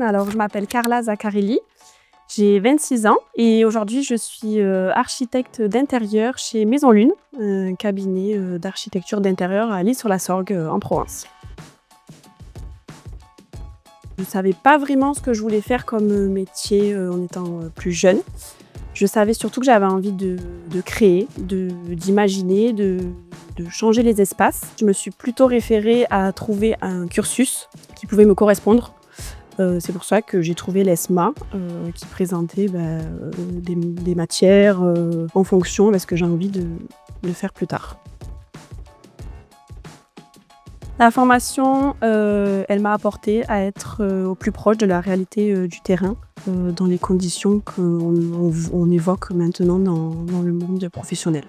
Alors, je m'appelle Carla Zaccarelli, j'ai 26 ans et aujourd'hui, je suis architecte d'intérieur chez Maison Lune, un cabinet d'architecture d'intérieur à L'Isle-sur-la-Sorgue, en Provence. Je ne savais pas vraiment ce que je voulais faire comme métier en étant plus jeune. Je savais surtout que j'avais envie de créer, d'imaginer, de changer les espaces. Je me suis plutôt référée à trouver un cursus qui pouvait me correspondre. C'est pour ça que j'ai trouvé l'ESMA qui présentait des matières en fonction de ce que j'ai envie de faire plus tard. La formation, elle m'a apporté à être au plus proche de la réalité du terrain, dans les conditions qu'on évoque maintenant dans le monde professionnel.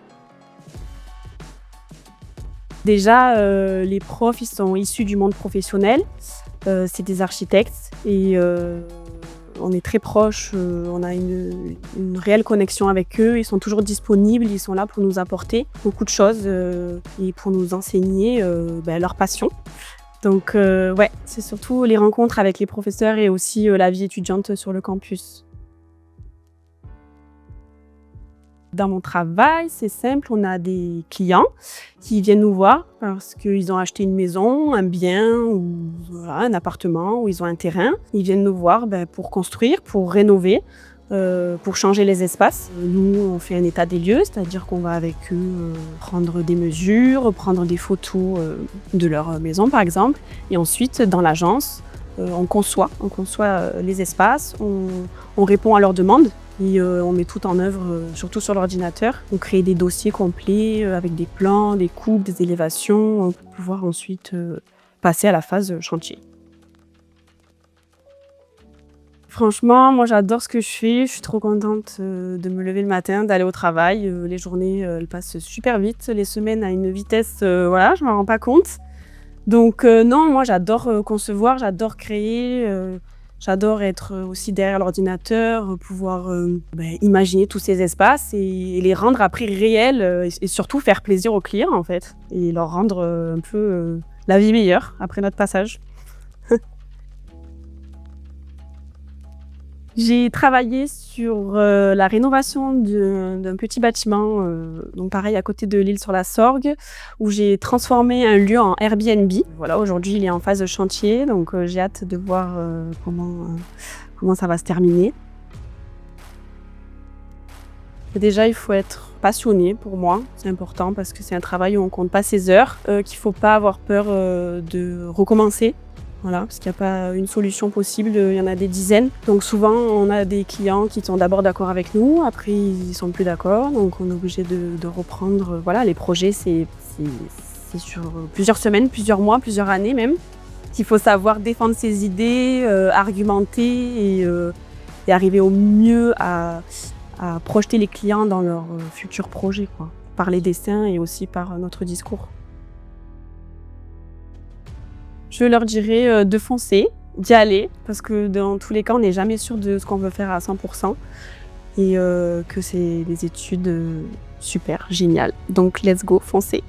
Déjà, les profs, ils sont issus du monde professionnel. C'est des architectes et on est très proches, on a une réelle connexion avec eux. Ils sont toujours disponibles, ils sont là pour nous apporter beaucoup de choses et pour nous enseigner leur passion. Donc c'est surtout les rencontres avec les professeurs et aussi la vie étudiante sur le campus. Dans mon travail, c'est simple, on a des clients qui viennent nous voir parce qu'ils ont acheté une maison, un bien, ou un appartement, ou ils ont un terrain. Ils viennent nous voir pour construire, pour rénover, pour changer les espaces. Nous, on fait un état des lieux, c'est-à-dire qu'on va avec eux prendre des mesures, prendre des photos de leur maison par exemple. Et ensuite, dans l'agence, on conçoit les espaces, on répond à leurs demandes. Et on met tout en œuvre, surtout sur l'ordinateur. On crée des dossiers complets avec des plans, des coupes, des élévations, pour pouvoir ensuite passer à la phase chantier. Franchement, moi j'adore ce que je fais. Je suis trop contente de me lever le matin, d'aller au travail. Les journées, elles passent super vite. Les semaines à une vitesse, je ne m'en rends pas compte. Donc non, moi j'adore concevoir, j'adore créer. J'adore être aussi derrière l'ordinateur, pouvoir imaginer tous ces espaces et les rendre après réels et surtout faire plaisir aux clients en fait et leur rendre un peu la vie meilleure après notre passage. J'ai travaillé sur la rénovation d'un petit bâtiment, donc pareil à côté de L'Isle-sur-la-Sorgue, où j'ai transformé un lieu en Airbnb. Voilà, aujourd'hui il est en phase de chantier, donc j'ai hâte de voir comment ça va se terminer. Déjà, il faut être passionné pour moi, c'est important parce que c'est un travail où on compte pas ses heures, qu'il ne faut pas avoir peur de recommencer. Voilà, parce qu'il n'y a pas une solution possible, il y en a des dizaines. Donc souvent, on a des clients qui sont d'abord d'accord avec nous, après ils ne sont plus d'accord, donc on est obligé de reprendre. Voilà, les projets, c'est sur plusieurs semaines, plusieurs mois, plusieurs années même. Il faut savoir défendre ses idées, argumenter et arriver au mieux à projeter les clients dans leurs futurs projets, quoi, par les dessins et aussi par notre discours. Je leur dirais de foncer, d'y aller, parce que dans tous les cas, on n'est jamais sûr de ce qu'on veut faire à 100% et que c'est des études super, géniales. Donc let's go, foncez!